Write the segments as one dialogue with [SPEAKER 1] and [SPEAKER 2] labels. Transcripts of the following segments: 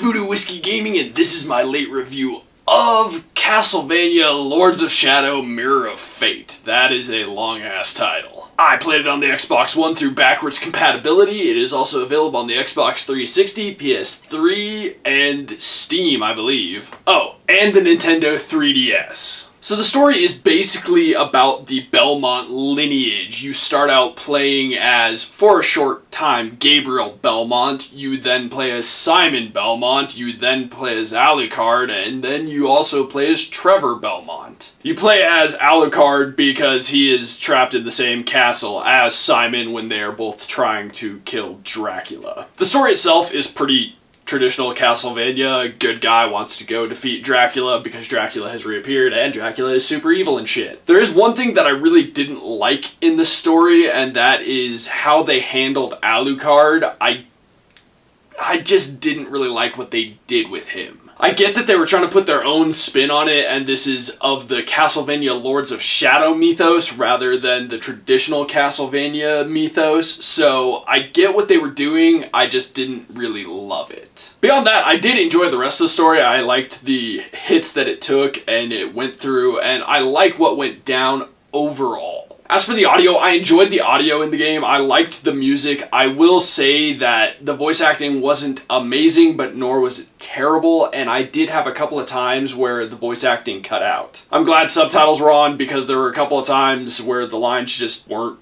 [SPEAKER 1] Voodoo Whiskey Gaming, and this is my late review of Castlevania Lords of Shadow Mirror of Fate. That is a long-ass title. I played it on the Xbox One through backwards compatibility. It is also available on the Xbox 360, PS3, and Steam, I believe. Oh, and the Nintendo 3DS. So the story is basically about the Belmont lineage. You start out playing as, for a short time, Gabriel Belmont. You then play as Simon Belmont. You then play as Alucard, and then you also play as Trevor Belmont. You play as Alucard because he is trapped in the same castle as Simon when they are both trying to kill Dracula. The story itself is pretty traditional Castlevania. A good guy wants to go defeat Dracula because Dracula has reappeared and Dracula is super evil and shit. There is one thing that I really didn't like in the story, and that is how they handled Alucard. I just didn't really like what they did with him. I get that they were trying to put their own spin on it, and this is of the Castlevania Lords of Shadow mythos rather than the traditional Castlevania mythos, so I get what they were doing, I just didn't really love it. Beyond that, I did enjoy the rest of the story. I liked the hits that it took and it went through, and I like what went down overall. As for the audio, I enjoyed the audio in the game. I liked the music. I will say that the voice acting wasn't amazing, but nor was it terrible, and I did have a couple of times where the voice acting cut out. I'm glad subtitles were on because there were a couple of times where the lines just weren't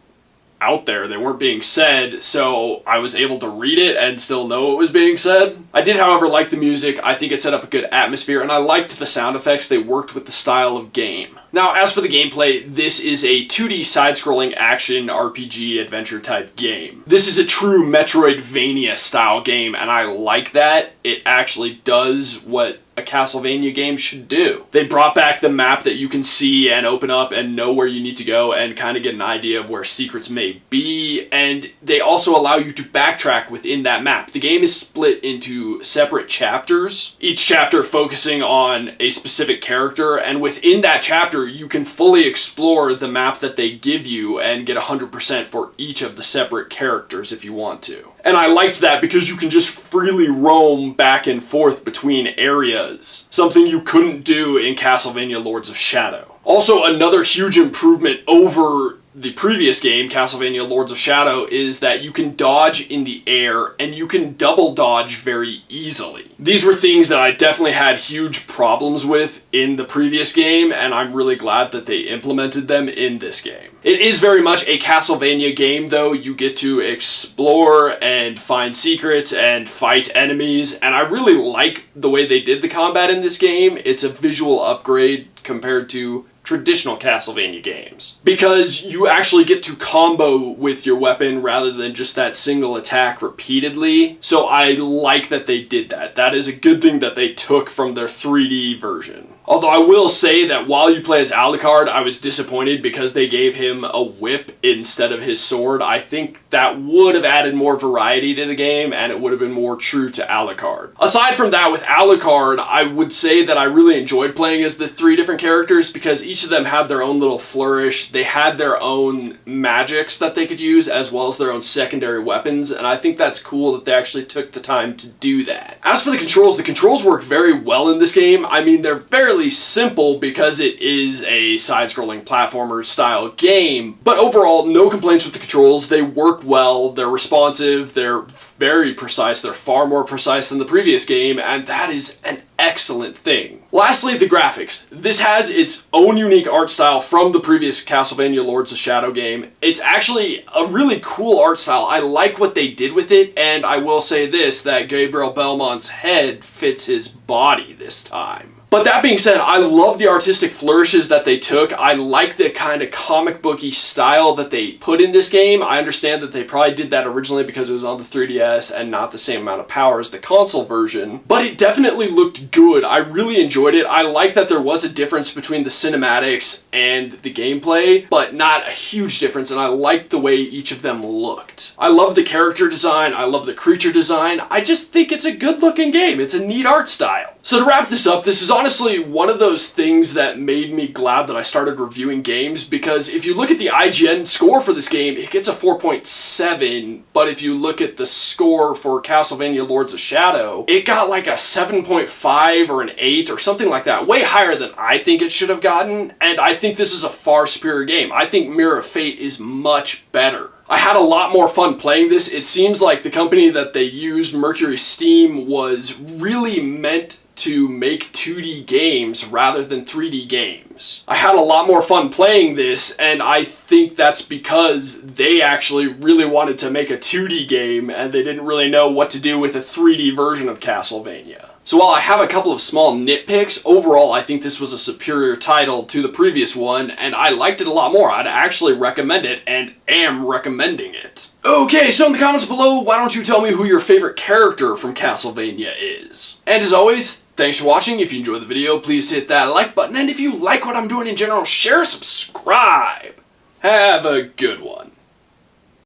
[SPEAKER 1] out there. They weren't being said, so I was able to read it and still know what was being said. I did, however, like the music. I think it set up a good atmosphere, and I liked the sound effects. They worked with the style of game. Now, as for the gameplay, this is a 2D side-scrolling action RPG adventure type game. This is a true Metroidvania style game, and I like that. It actually does what a Castlevania game should do. They brought back the map that you can see and open up and know where you need to go and kind of get an idea of where secrets may be, and they also allow you to backtrack within that map. The game is split into separate chapters, each chapter focusing on a specific character, and within that chapter you can fully explore the map that they give you and get 100% for each of the separate characters if you want to. And I liked that because you can just freely roam back and forth between areas, something you couldn't do in Castlevania Lords of Shadow. Also, another huge improvement over the previous game, Castlevania Lords of Shadow, is that you can dodge in the air and you can double dodge very easily. These were things that I definitely had huge problems with in the previous game, and I'm really glad that they implemented them in this game. It is very much a Castlevania game, though. You get to explore and find secrets and fight enemies, and I really like the way they did the combat in this game. It's a visual upgrade compared to traditional Castlevania games, because you actually get to combo with your weapon rather than just that single attack repeatedly. So I like that they did that. That is a good thing that they took from their 3D version. Although I will say that while you play as Alucard, I was disappointed because they gave him a whip instead of his sword. I think that would have added more variety to the game, and it would have been more true to Alucard. Aside from that, with Alucard, I would say that I really enjoyed playing as the three different characters because each of them had their own little flourish. They had their own magics that they could use as well as their own secondary weapons, and I think that's cool that they actually took the time to do that. As for the controls work very well in this game. I mean, they're fairly simple because it is a side-scrolling platformer style game, but overall, no complaints with the controls. They work well, they're responsive, they're very precise, they're far more precise than the previous game, and that is an excellent thing. Lastly, the graphics. This has its own unique art style from the previous Castlevania Lords of Shadow game. It's actually a really cool art style. I like what they did with it, and I will say this, that Gabriel Belmont's head fits his body this time. But that being said, I love the artistic flourishes that they took. I like the kind of comic booky style that they put in this game. I understand that they probably did that originally because it was on the 3DS and not the same amount of power as the console version, but it definitely looked good. I really enjoyed it. I like that there was a difference between the cinematics and the gameplay, but not a huge difference, and I liked the way each of them looked. I love the character design. I love the creature design. I just think it's a good looking game. It's a neat art style. So to wrap this up, this is honestly one of those things that made me glad that I started reviewing games, because if you look at the IGN score for this game, it gets a 4.7, but if you look at the score for Castlevania Lords of Shadow, it got like a 7.5 or an 8 or something like that, way higher than I think it should have gotten, and I think this is a far superior game. I think Mirror of Fate is much better. I had a lot more fun playing this. It seems like the company that they used, Mercury Steam, was really meant to make 2D games rather than 3D games. I had a lot more fun playing this, and I think that's because they actually really wanted to make a 2D game and they didn't really know what to do with a 3D version of Castlevania. So while I have a couple of small nitpicks, overall I think this was a superior title to the previous one, and I liked it a lot more. I'd actually recommend it, and am recommending it. Okay, so in the comments below, why don't you tell me who your favorite character from Castlevania is? And as always, thanks for watching. If you enjoyed the video, please hit that like button, and if you like what I'm doing in general, share, subscribe. Have a good one.